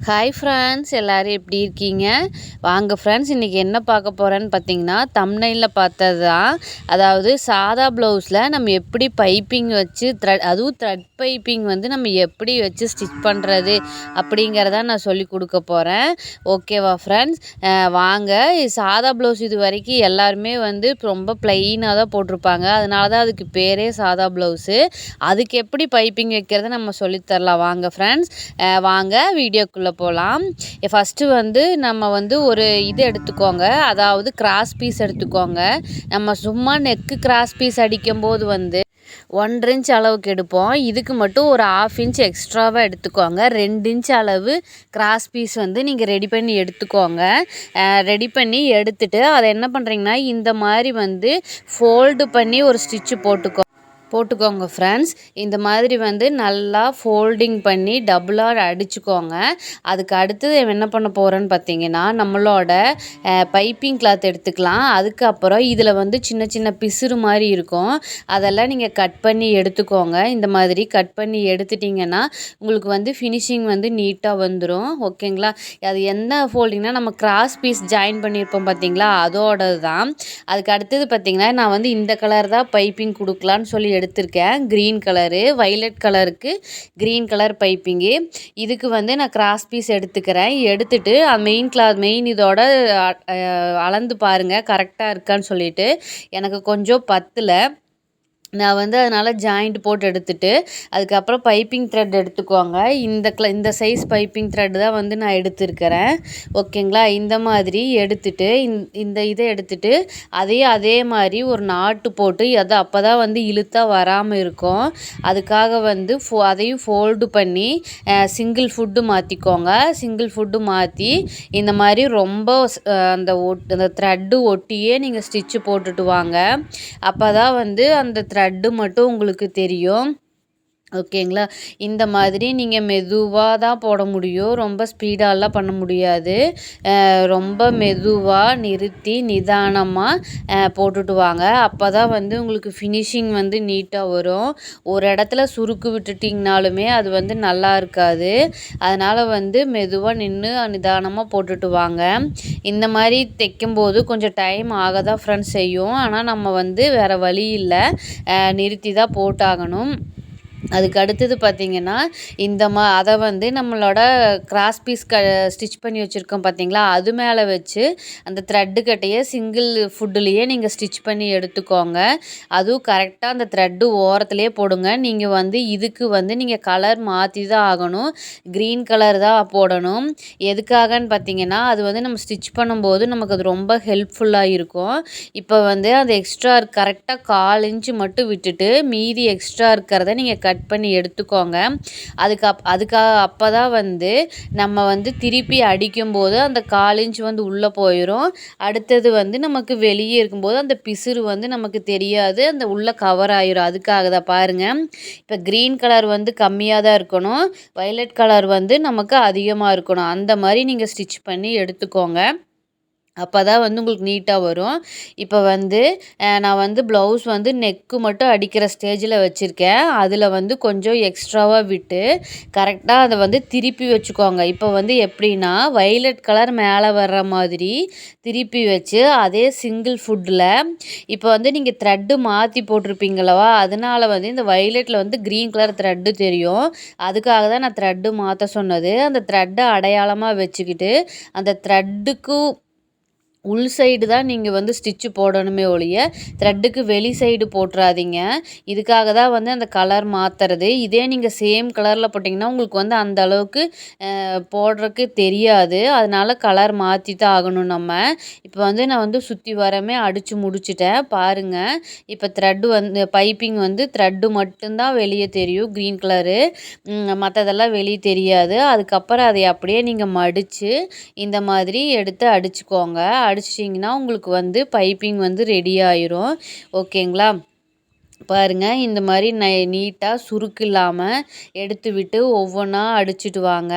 Hi friends, எல்லோரும் எப்படி இருக்கீங்க? வாங்க ஃப்ரெண்ட்ஸ், இன்றைக்கி என்ன பார்க்க போகிறேன்னு பார்த்தீங்கன்னா, தம்ப்நெயிலில் பார்த்தது தான். அதாவது சாதா ப்ளவுஸில் நம்ம எப்படி பைப்பிங் வச்சு அதுவும் த்ரெட் பைப்பிங் வந்து நம்ம எப்படி வச்சு ஸ்டிச் பண்ணுறது அப்படிங்கிறத நான் சொல்லி கொடுக்க போகிறேன். ஓகேவா ஃப்ரெண்ட்ஸ்? வாங்க. சாதா ப்ளவுஸ் இது வரைக்கும் எல்லாருமே வந்து ரொம்ப ப்ளைனாக தான் போட்டிருப்பாங்க. அதனால தான் அதுக்கு பேரே சாதா ப்ளவுஸு. அதுக்கு எப்படி பைப்பிங் வைக்கிறத நம்ம சொல்லித்தரலாம். வாங்க ஃப்ரெண்ட்ஸ், வாங்க வீடியோக்குள்ளே போகலாம். ஃபஸ்ட்டு வந்து நம்ம வந்து ஒரு இது எடுத்துக்கோங்க. அதாவது கிராஸ் பீஸ் எடுத்துக்கோங்க. நம்ம சும்மா நெக்கு கிராஸ் பீஸ் அடிக்கும்போது வந்து 1 இன்ச் அளவுக்கு எடுப்போம். இதுக்கு மட்டும் ஒரு 1/2 இன்ச் எக்ஸ்ட்ராவாக எடுத்துக்கோங்க. 2 இன்ச் அளவு கிராஸ் பீஸ் வந்து நீங்கள் ரெடி பண்ணி எடுத்துக்கோங்க. ரெடி பண்ணி எடுத்துட்டு அதை என்ன பண்ணுறீங்கன்னா, இந்த மாதிரி வந்து ஃபோல்டு பண்ணி ஒரு ஸ்டிச்சு போட்டுக்கோங்க ஃப்ரெண்ட்ஸ். இந்த மாதிரி வந்து நல்லா ஃபோல்டிங் பண்ணி டபுளாக அடிச்சுக்கோங்க. அதுக்கு அடுத்தது என்ன பண்ண போகிறோன்னு பார்த்தீங்கன்னா, நம்மளோட பைப்பிங் கிளாத் எடுத்துக்கலாம். அதுக்கப்புறம் இதில் வந்து சின்ன சின்ன பிசுறு மாதிரி இருக்கும். அதெல்லாம் நீங்கள் கட் பண்ணி எடுத்துக்கோங்க. இந்த மாதிரி கட் பண்ணி எடுத்துட்டிங்கன்னா உங்களுக்கு வந்து ஃபினிஷிங் வந்து நீட்டாக வந்துடும். ஓகேங்களா? அது என்ன ஃபோல்டிங்னா, நம்ம கிராஸ் பீஸ் ஜாயின் பண்ணியிருப்போம் பார்த்தீங்களா, அதோடது தான். அதுக்கு அடுத்தது பார்த்தீங்கன்னா, நான் வந்து இந்த கலர் தான் பைப்பிங் கொடுக்கலான்னு சொல்லி எடுத்திருக்கேன். க்ரீன் கலரு, வைலட் கலருக்கு க்ரீன் கலர் பைப்பிங்கு. இதுக்கு வந்து நான் கிராஸ் பீஸ் எடுத்துக்கிறேன். எடுத்துட்டு மெயின் இதோட அளந்து பாருங்கள் கரெக்டாக இருக்கான்னு சொல்லிட்டு. எனக்கு கொஞ்சம் பத்தல. நான் வந்து அதனால் ஜாயிண்ட் போட்டு எடுத்துட்டு, அதுக்கப்புறம் பைப்பிங் த்ரெட் எடுத்துக்கோங்க. இந்த சைஸ் பைப்பிங் த்ரெட் தான் வந்து நான் எடுத்துருக்கிறேன். ஓகேங்களா? இந்த மாதிரி எடுத்துட்டு இந்த இதை எடுத்துட்டு அதே மாதிரி ஒரு நாட்டு போட்டு அப்போ தான் வந்து இழுத்தா வராமல் இருக்கும். அதுக்காக வந்து அதையும் ஃபோல்டு பண்ணி சிங்கிள் ஃபுட்டு மாற்றிக்கோங்க. சிங்கிள் ஃபுட்டு மாற்றி இந்த மாதிரி ரொம்ப அந்த த்ரெட்டு ஒட்டியே நீங்கள் ஸ்டிச்சு போட்டுட்டு வாங்க. அப்போ தான் வந்து அந்த த்ரெட்டு மட்டும் உங்களுக்கு தெரியும். ஓகேங்களா? இந்த மாதிரி நீங்கள் மெதுவாக தான் போட முடியும். ரொம்ப ஸ்பீடாலாம் பண்ண முடியாது. ரொம்ப மெதுவாக நிறுத்தி நிதானமாக போட்டுட்டு வாங்க. அப்போ தான் வந்து உங்களுக்கு ஃபினிஷிங் வந்து நீட்டாக வரும். ஒரு இடத்துல சுருக்கு விட்டுட்டிங்கனாலுமே அது வந்து நல்லா இருக்காது. அதனால் வந்து மெதுவாக நின்று நிதானமாக போட்டுட்டு வாங்க. இந்த மாதிரி தைக்கும்போது கொஞ்சம் டைம் ஆக தான் ஃப்ரெண்ட்ஸ் செய்யும். ஆனால் நம்ம வந்து வேறு வழி இல்லை, நிறுத்தி தான் போட்டாகணும். அதுக்கு அடுத்தது பார்த்திங்கன்னா, அதை வந்து நம்மளோட கிராஸ் பீஸ் ஸ்டிச் பண்ணி வச்சுருக்கோம் பார்த்தீங்களா, அது மேலே வச்சு அந்த த்ரெட்டு கட்டையை சிங்கிள் ஃபுட்டுலேயே நீங்கள் ஸ்டிச் பண்ணி எடுத்துக்கோங்க. அதுவும் கரெக்டாக அந்த த்ரெட்டு ஓரத்துலேயே போடுங்க. நீங்கள் வந்து இதுக்கு வந்து நீங்கள் கலர் மாற்றி தான் ஆகணும். க்ரீன் கலர் தான் போடணும். எதுக்காகன்னு பார்த்தீங்கன்னா, அது வந்து நம்ம ஸ்டிச் பண்ணும்போது நமக்கு அது ரொம்ப ஹெல்ப்ஃபுல்லாக இருக்கும். இப்போ வந்து அந்த எக்ஸ்ட்ரா கரெக்டாக 1/4 இன்ச்சு மட்டும் விட்டுட்டு மீதி எக்ஸ்ட்ரா இருக்கிறத நீங்கள் கட் பண்ணி எடுத்துக்கோங்க. அப்போ தான் வந்து நம்ம வந்து திருப்பி அடிக்கும்போது அந்த 1/4 இன்ச் வந்து உள்ளே போயிடும். அடுத்தது வந்து நமக்கு வெளியே இருக்கும்போது அந்த பிசுறு வந்து நமக்கு தெரியாது, அந்த உள்ளே கவர் ஆயிரும். அதுக்காக தான் பாருங்கள். இப்போ க்ரீன் கலர் வந்து கம்மியாக தான் இருக்கணும், வைலட் கலர் வந்து நமக்கு அதிகமாக இருக்கணும். அந்த மாதிரி நீங்கள் ஸ்டிச் பண்ணி எடுத்துக்கோங்க. அப்போ தான் வந்து உங்களுக்கு நீட்டாக வரும். இப்போ வந்து நான் வந்து ப்ளவுஸ் வந்து நெக்கு மட்டும் அடிக்கிற ஸ்டேஜில் வச்சுருக்கேன். அதில் வந்து கொஞ்சம் எக்ஸ்ட்ராவாக விட்டு கரெக்டாக அதை வந்து திருப்பி வச்சுக்கோங்க. இப்போ வந்து எப்படின்னா, வைலட் கலர் மேலே வர்ற மாதிரி திருப்பி வச்சு அதே சிங்கிள் ஃபுட்டில் இப்போ வந்து நீங்கள் த்ரெட்டு மாற்றி போட்டிருப்பீங்களவா, அதனால் வந்து இந்த வைலட்டில் வந்து க்ரீன் கலர் த்ரெட்டு தெரியும். அதுக்காக தான் நான் த்ரெட்டு மாற்ற சொன்னது. அந்த த்ரெட்டை அடையாளமாக வச்சுக்கிட்டு அந்த த்ரெட்டுக்கு உள் சைடு தான் நீங்கள் வந்து ஸ்டிச்சு போடணுமே ஒழிய த்ரெட்டுக்கு வெளி சைடு போட்டுறாதீங்க. இதுக்காக தான் வந்து அந்த கலர் மாற்றுறது. இதே நீங்கள் சேம் கலரில் போட்டிங்கன்னா உங்களுக்கு வந்து அந்த அளவுக்கு போடுறதுக்கு தெரியாது. அதனால் கலர் மாற்றி தான் ஆகணும் நம்ம. இப்போ வந்து நான் வந்து சுற்றி வரமே அடித்து முடிச்சிட்டேன் பாருங்கள். இப்போ த்ரெட்டு வந்து பைப்பிங் வந்து த்ரெட்டு மட்டும்தான் வெளியே தெரியும், க்ரீன் கலரு. மற்றதெல்லாம் வெளியே தெரியாது. அதுக்கப்புறம் அதை அப்படியே நீங்கள் மடித்து இந்த மாதிரி எடுத்து அடிச்சுக்கோங்க. அடிச்சிட்டிங்கன்னா உங்களுக்கு வந்து பைப்பிங் வந்து ரெடி ஆயிரும். ஓகேங்களா? பாருங்க இந்த மாதிரி நீட்டாக சுருக்கு இல்லாமல் எடுத்து விட்டு ஒவ்வொன்றா அடிச்சுட்டு வாங்க.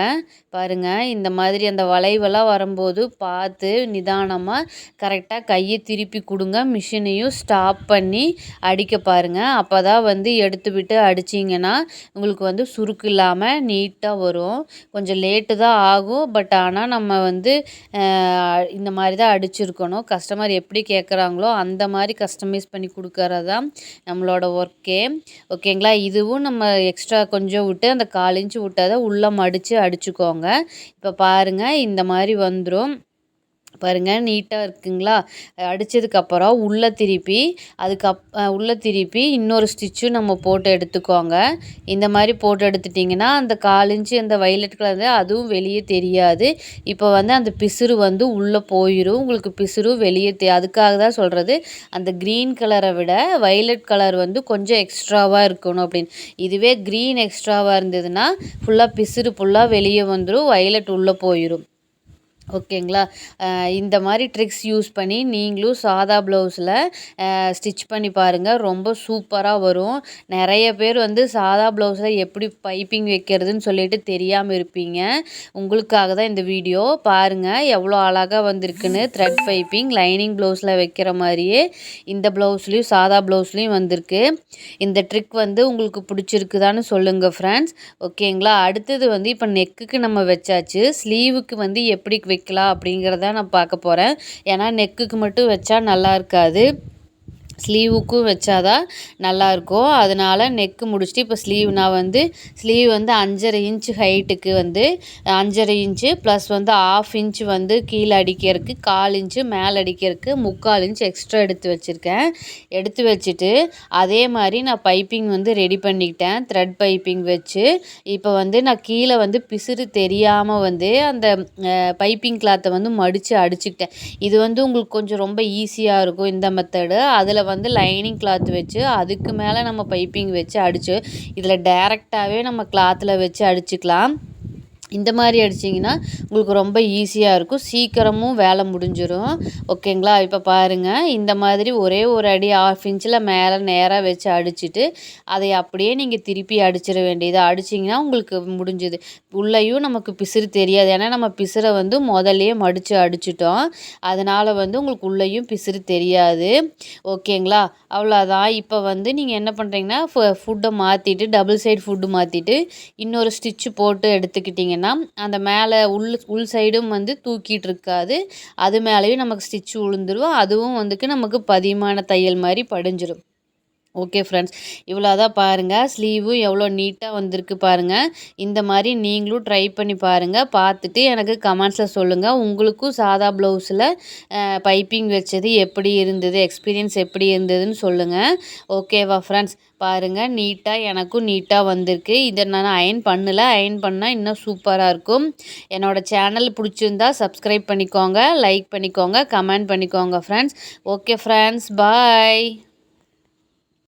பாருங்க இந்த மாதிரி அந்த வளைவெல்லாம் வரும்போது பார்த்து நிதானமாக கரெக்டாக கையை திருப்பி கொடுங்க. மிஷினையும் ஸ்டாப் பண்ணி அடிக்க பாருங்க. அப்போ தான் வந்து எடுத்து விட்டு அடிச்சிங்கன்னா உங்களுக்கு வந்து சுருக்கு இல்லாமல் நீட்டாக வரும். கொஞ்சம் லேட்டு தான் ஆகும். பட் ஆனால் நம்ம வந்து இந்த மாதிரி தான் அடிச்சிருக்கணும். கஸ்டமர் எப்படி கேட்குறாங்களோ அந்த மாதிரி கஸ்டமைஸ் பண்ணி கொடுக்கறது தான் நம்மளோட ஒர்க்கே. ஓகேங்களா. இதுவும் நம்ம எக்ஸ்ட்ரா கொஞ்சம் விட்டு அந்த 1/4 இன்ச்சு விட்டதை உள்ளே மடித்து அடிச்சுக்கோங்க. இப்போ பாருங்கள் இந்த மாதிரி வந்துடும். பாருங்கள் நீட்டாக இருக்குங்களா. அடித்ததுக்கப்புறம் உள்ளே திருப்பி உள்ளே திருப்பி இன்னொரு ஸ்டிச்சும் நம்ம போட்டு எடுத்துக்கோங்க. இந்த மாதிரி போட்டு எடுத்துட்டிங்கன்னா அந்த 1/4 இன்ச்சு அந்த வைலட் கலர் அதுவும் வெளியே தெரியாது. இப்போ வந்து அந்த பிசுறு வந்து உள்ளே போயிடும். உங்களுக்கு பிசுறு வெளியே அதுக்காக தான் சொல்கிறது அந்த க்ரீன் கலரை விட வைலட் கலர் வந்து கொஞ்சம் எக்ஸ்ட்ராவாக இருக்கணும் அப்படின்னு. இதுவே க்ரீன் எக்ஸ்ட்ராவாக இருந்ததுன்னா ஃபுல்லாக பிசுறு ஃபுல்லாக வெளியே வந்துடும், வைலட் உள்ளே போயிடும். ஓகேங்களா. இந்த மாதிரி ட்ரிக்ஸ் யூஸ் பண்ணி நீங்களும் சாதா ப்ளவுஸில் ஸ்டிச் பண்ணி பாருங்கள். ரொம்ப சூப்பராக வரும். நிறைய பேர் வந்து சாதா ப்ளவுஸில் எப்படி பைப்பிங் வைக்கிறதுன்னு சொல்லிட்டு தெரியாமல் இருப்பீங்க. உங்களுக்காக தான் இந்த வீடியோ. பாருங்கள் எவ்வளோ அழகாக வந்திருக்குன்னு. த்ரெட் பைப்பிங் லைனிங் ப்ளவுஸில் வைக்கிற மாதிரியே இந்த ப்ளவுஸ்லேயும் சாதா ப்ளவுஸ்லேயும் வந்திருக்கு. இந்த ட்ரிக் வந்து உங்களுக்கு பிடிச்சிருக்குதான்னு சொல்லுங்கள் ஃப்ரெண்ட்ஸ். ஓகேங்களா. அடுத்தது வந்து இப்போ நெக்குக்கு நம்ம வச்சாச்சு. ஸ்லீவுக்கு வந்து எப்படி வைக்கலாம் அப்படிங்கிறத நான் பார்க்க போகிறேன். ஏன்னா நெக்குக்கு மட்டும் வச்சா நல்லா இருக்காது, ஸ்லீவுக்கும் வச்சாதான் நல்லாயிருக்கும். அதனால் நெக்கு முடிச்சுட்டு இப்போ நான் வந்து ஸ்லீவ் வந்து 5.5 இன்ச்சு ஹைட்டுக்கு வந்து 5.5 இன்ச்சு ப்ளஸ் வந்து 1/2 இன்ச்சு வந்து கீழே அடிக்கிறதுக்கு, 1/4 இன்ச்சு மேலே அடிக்கிறதுக்கு 3/4 இன்ச்சு எக்ஸ்ட்ரா எடுத்து வச்சுருக்கேன். எடுத்து வச்சுட்டு அதே மாதிரி நான் பைப்பிங் வந்து ரெடி பண்ணிக்கிட்டேன். த்ரெட் பைப்பிங் வச்சு இப்போ வந்து நான் கீழே வந்து பிசுறு தெரியாமல் வந்து அந்த பைப்பிங் கிளாத்தை வந்து மடித்து அடிச்சுக்கிட்டேன். இது வந்து உங்களுக்கு கொஞ்சம் ரொம்ப ஈஸியாக இருக்கும் இந்த மெத்தடு. அதில் வந்து லைனிங் கிளாத் வச்சு அதுக்கு மேலே நம்ம பைப்பிங் வச்சு அடித்து இதில் டைரெக்டாகவே நம்ம கிளாத்தில் வச்சு அடிச்சுக்கலாம். இந்த மாதிரி அடிச்சிங்கன்னா உங்களுக்கு ரொம்ப ஈஸியாக இருக்கும், சீக்கிரமும் வேலை முடிஞ்சிடும். ஓகேங்களா. இப்போ பாருங்கள் இந்த மாதிரி ஒரே ஒரு அடி 1/2 இன்ச்சில் மேலே நேராக வச்சு அடிச்சுட்டு அதை அப்படியே நீங்கள் திருப்பி அடிச்சிட வேண்டியது. அடிச்சிங்கன்னா உங்களுக்கு முடிஞ்சுது. உள்ளேயும் நமக்கு பிசுறு தெரியாது. ஏன்னா நம்ம பிசுரை வந்து முதல்லையே மடித்து அடிச்சிட்டோம். அதனால் வந்து உங்களுக்கு உள்ளேயும் பிசுறு தெரியாது. ஓகேங்களா. அவ்வளோதான். இப்போ வந்து நீங்கள் என்ன பண்ணுறீங்கன்னா ஃபுட்டை மாற்றிட்டு டபுள் சைடு ஃபுட்டு மாற்றிட்டு இன்னொரு ஸ்டிச்சு போட்டு எடுத்துக்கிட்டிங்க. அந்த மேலே உள் சைடும் வந்து தூக்கிட்டு இருக்காது, அது மேலேயும் நமக்கு ஸ்டிச் விழுந்துடும். அதுவும் வந்துக்கு நமக்கு பதிமான தையல் மாதிரி படிஞ்சிடும். ஓகே ஃப்ரெண்ட்ஸ், இவ்வளோதான். பாருங்கள் ஸ்லீவும் எவ்வளோ நீட்டாக வந்திருக்கு பாருங்கள். இந்த மாதிரி நீங்களும் ட்ரை பண்ணி பாருங்கள். பார்த்துட்டு எனக்கு கமெண்ட்ஸில் சொல்லுங்கள். உங்களுக்கும் சாதா ப்ளவுஸில் பைப்பிங் வச்சது எப்படி இருந்தது, எக்ஸ்பீரியன்ஸ் எப்படி இருந்ததுன்னு சொல்லுங்கள். ஓகேவா ஃப்ரெண்ட்ஸ். பாருங்கள் நீட்டாக எனக்கும் நீட்டாக வந்திருக்கு. இதை நான் அயர்ன் பண்ணலை, அயர்ன் பண்ணால் இன்னும் சூப்பராக இருக்கும். என்னோடய சேனல் பிடிச்சிருந்தா சப்ஸ்கிரைப் பண்ணிக்கோங்க, லைக் பண்ணிக்கோங்க, கமெண்ட் பண்ணிக்கோங்க ஃப்ரெண்ட்ஸ். ஓகே ஃப்ரெண்ட்ஸ், பாய்.